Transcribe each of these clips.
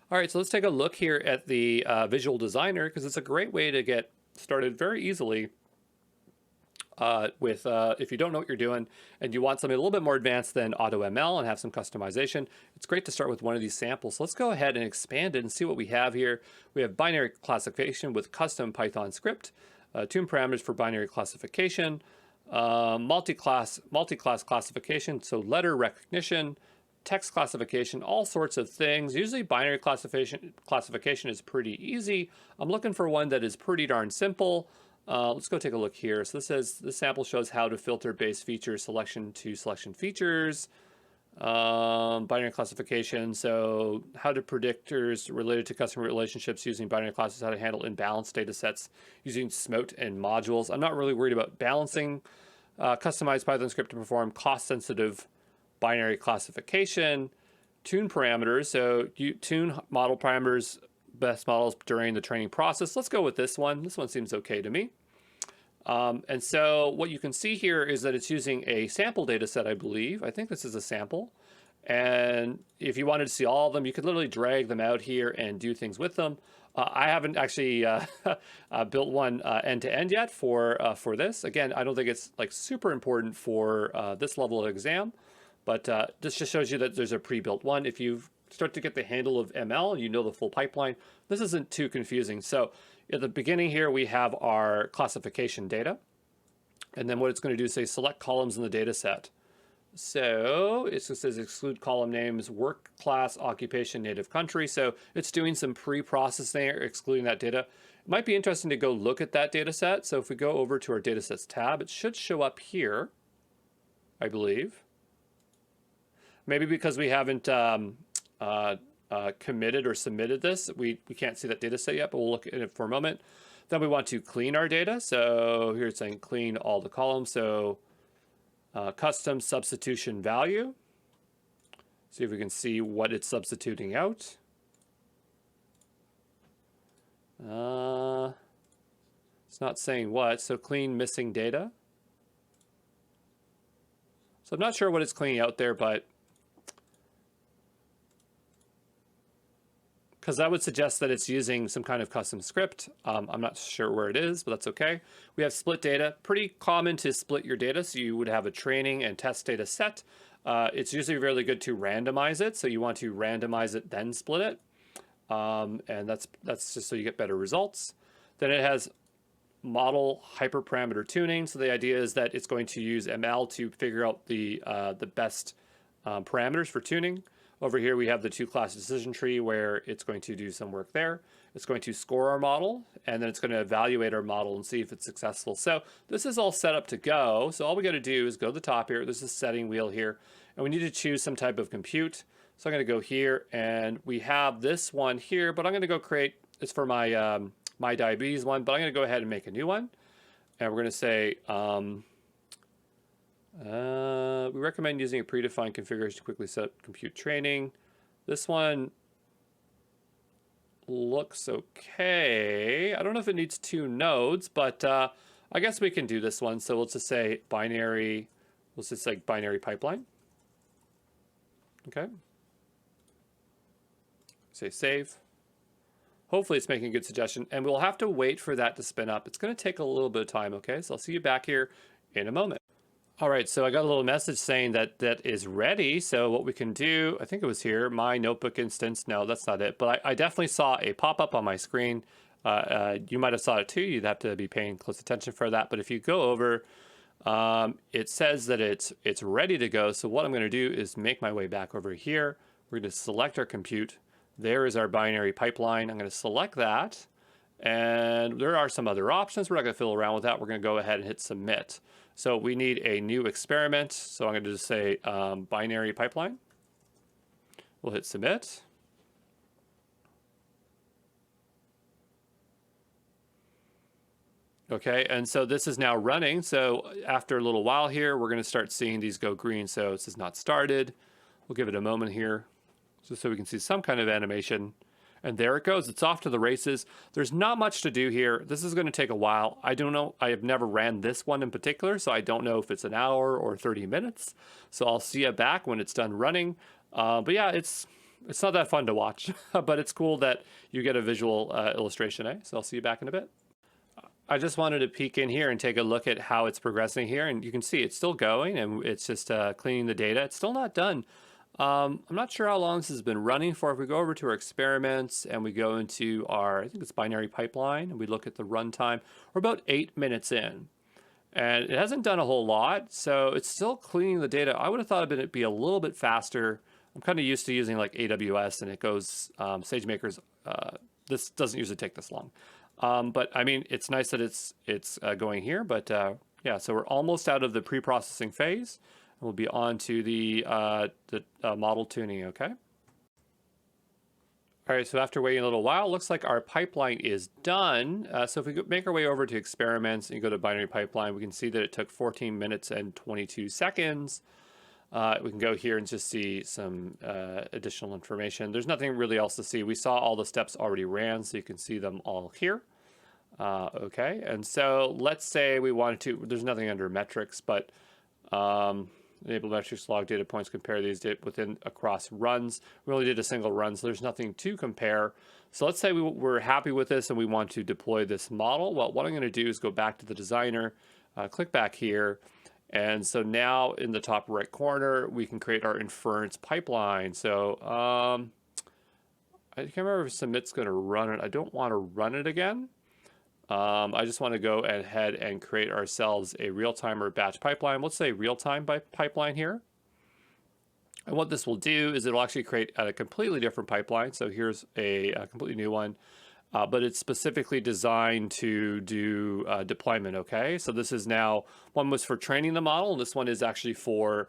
All right, so let's take a look here at the Visual Designer, because it's a great way to get started very easily with if you don't know what you're doing and you want something a little bit more advanced than AutoML and have some customization. It's great to start with one of these samples. So let's go ahead and expand it and see what we have here. We have binary classification with custom Python script, tune parameters for binary classification, multi-class classification, so letter recognition, text classification, all sorts of things. Usually binary classification is pretty easy. I'm looking for one that is pretty darn simple. Let's go take a look here. So this sample shows how to filter base feature selection to selection features. Binary classification, so how to predictors related to customer relationships using binary classes, how to handle imbalanced data sets using SMOT and modules. I'm not really worried about balancing. Customized Python script to perform cost-sensitive binary classification. Tune parameters, so you tune model parameters, best models during the training process. Let's go with this one. This one seems okay to me. And so what you can see here is that it's using a sample data set, I believe. I think this is a sample. And if you wanted to see all of them, you could literally drag them out here and do things with them. I haven't actually built one end-to-end yet for this. Again, I don't think it's like super important for this level of exam, but this just shows you that there's a pre-built one. If you start to get the handle of ML, you know the full pipeline, this isn't too confusing. So at the beginning here, we have our classification data. And then what it's going to do is say select columns in the data set. So it says exclude column names, work class, occupation, native country. So it's doing some pre-processing there, excluding that data. It might be interesting to go look at that data set. So if we go over to our datasets tab, it should show up here, I believe. Maybe because we haven't committed or submitted this, we can't see that data set yet, but we'll look at it for a moment. Then we want to clean our data. So here it's saying clean all the columns. So custom substitution value. See if we can see what it's substituting out. It's not saying what, so clean missing data. So I'm not sure what it's cleaning out there, but because that would suggest that it's using some kind of custom script. I'm not sure where it is, but that's okay. We have split data. Pretty common to split your data, so you would have a training and test data set. It's usually really good to randomize it, so you want to randomize it, then split it. And that's just so you get better results. Then it has model hyperparameter tuning. So the idea is that it's going to use ML to figure out the best parameters for tuning. Over here, we have the two-class decision tree where it's going to do some work there. It's going to score our model, and then it's going to evaluate our model and see if it's successful. So this is all set up to go. So all we got to do is go to the top here. There's a setting wheel here, and we need to choose some type of compute. So I'm going to go here, and we have this one here, but I'm going to go create, it's for my, my diabetes one, but I'm going to go ahead and make a new one. And we're going to say, we recommend using a predefined configuration to quickly set up compute training. This one looks okay. I don't know if it needs 2 nodes, but I guess we can do this one. So let's just say binary, let's just say binary pipeline. Okay. Say save. Hopefully it's making a good suggestion, and we'll have to wait for that to spin up. It's going to take a little bit of time, okay? So I'll see you back here in a moment. All right, so I got a little message saying that that is ready. So what we can do, I think it was here, my notebook instance. No, that's not it. But I definitely saw a pop-up on my screen. You might have saw it too. You'd have to be paying close attention for that. But if you go over, it says that it's ready to go. So what I'm going to do is make my way back over here. We're going to select our compute. There is our binary pipeline. I'm going to select that. And there are some other options. We're not going to fiddle around with that. We're going to go ahead and hit submit. So we need a new experiment. So I'm going to just say binary pipeline. We'll hit submit. Okay, and so this is now running. So after a little while here, we're going to start seeing these go green. So this is not started. We'll give it a moment here just so we can see some kind of animation. And there it goes. It's off to the races. There's not much to do here. This is going to take a while. I don't know. I have never ran this one in particular, so I don't know if it's an hour or 30 minutes. So I'll see you back when it's done running. But yeah, it's It's not that fun to watch, but it's cool that you get a visual illustration, eh? So I'll see you back in a bit. I just wanted to peek in here and take a look at how it's progressing here. And you can see it's still going and it's just cleaning the data. It's still not done. I'm not sure how long this has been running for. If we go over to our experiments and we go into our, I think it's binary pipeline, and we look at the runtime, we're about 8 minutes in. And it hasn't done a whole lot, so it's still cleaning the data. I would have thought it'd be a little bit faster. I'm kind of used to using like AWS, and it goes, SageMaker's, this doesn't usually take this long. But I mean, it's nice that it's going here, but yeah, so we're almost out of the pre-processing phase. We'll be on to the model tuning, okay? All right, so after waiting a little while, it looks like our pipeline is done. So if we make our way over to experiments and you go to binary pipeline, we can see that it took 14 minutes and 22 seconds. We can go here and just see some additional information. There's nothing really else to see. We saw all the steps already ran, so you can see them all here. Okay, and so let's say we wanted to, there's nothing under metrics, but enable metrics, log data points, compare these across runs. We only did a single run, so there's nothing to compare. So let's say we're happy with this and we want to deploy this model. Well, what I'm going to do is go back to the designer, click back here, and so now in the top right corner, we can create our inference pipeline. So I can't remember if submit's going to run it. I don't want to run it again. I just want to go ahead and create ourselves a real-time or batch pipeline. Let's say real-time pipeline here. And what this will do is it'll actually create a completely different pipeline. So here's a completely new one, but it's specifically designed to do deployment, okay? So this is now, one was for training the model, and this one is actually for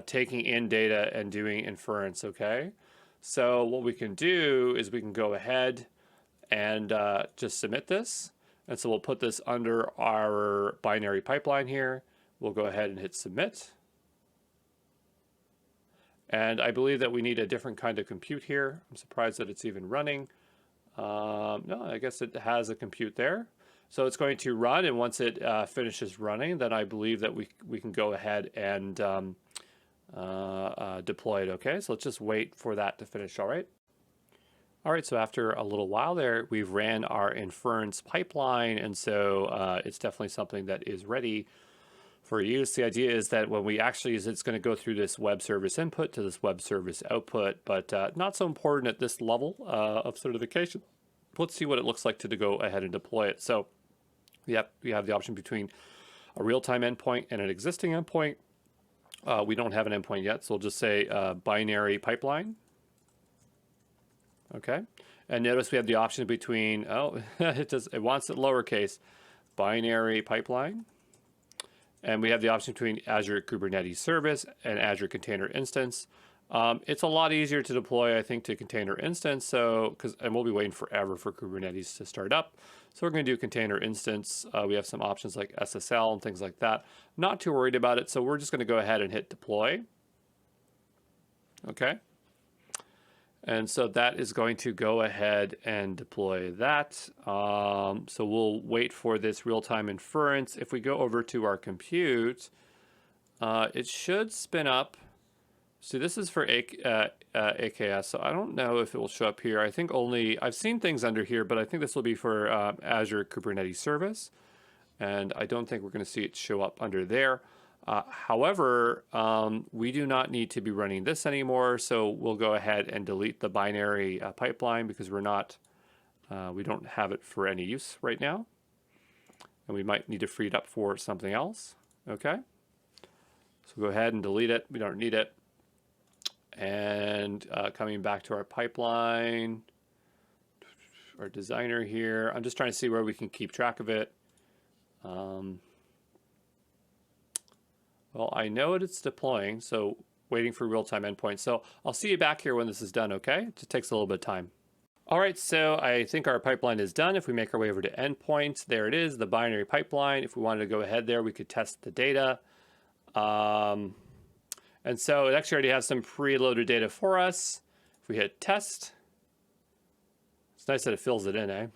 taking in data and doing inference, okay? So what we can do is we can go ahead and just submit this. And so we'll put this under our binary pipeline here. We'll go ahead and hit submit. And I believe that we need a different kind of compute here. I'm surprised that it's even running. No, I guess it has a compute there. So it's going to run, and once it finishes running, then I believe that we can go ahead and deploy it, okay? So let's just wait for that to finish, all right? All right, so after a little while there, we've ran our inference pipeline, and so it's definitely something that is ready for use. The idea is that when we actually use it, it's going to go through this web service input to this web service output, but not so important at this level of certification. Let's see what it looks like to go ahead and deploy it. So we have the option between a real-time endpoint and an existing endpoint. We don't have an endpoint yet, so we'll just say binary pipeline. Okay, and notice we have the option between, it wants it lowercase, binary pipeline. And we have the option between Azure Kubernetes Service and Azure Container Instance. It's a lot easier to deploy, I think, to Container Instance, and we'll be waiting forever for Kubernetes to start up. So we're going to do Container Instance. We have some options like SSL and things like that. Not too worried about it, so we're just going to go ahead and hit deploy. Okay. And so that is going to go ahead and deploy that. So we'll wait for this real-time inference. If we go over to our compute, it should spin up. See, this is for AKS, so I don't know if it will show up here. I think I've seen things under here, but I think this will be for Azure Kubernetes Service. And I don't think we're going to see it show up under there. However, we do not need to be running this anymore, so we'll go ahead and delete the binary pipeline because we don't have it for any use right now, and we might need to free it up for something else. Okay, so go ahead and delete it. We don't need it. And coming back to our pipeline, our designer here, I'm just trying to see where we can keep track of it. Well, I know it's deploying, so waiting for real-time endpoint. So I'll see you back here when this is done, okay? It just takes a little bit of time. All right, so I think our pipeline is done. If we make our way over to endpoints, there it is, the binary pipeline. If we wanted to go ahead there, we could test the data. And so it actually already has some preloaded data for us. If we hit test, it's nice that it fills it in, eh?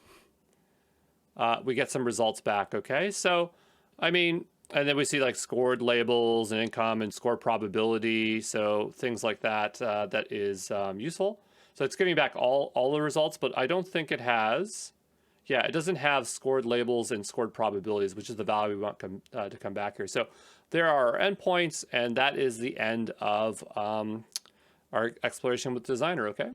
We get some results back, okay? So, I mean, And then we see like scored labels and income and score probability. So things like that, that is useful. So it's giving back all the results, but I don't think it has, yeah, it doesn't have scored labels and scored probabilities, which is the value we want to come back here. So there are our endpoints, and that is the end of our exploration with Designer, okay?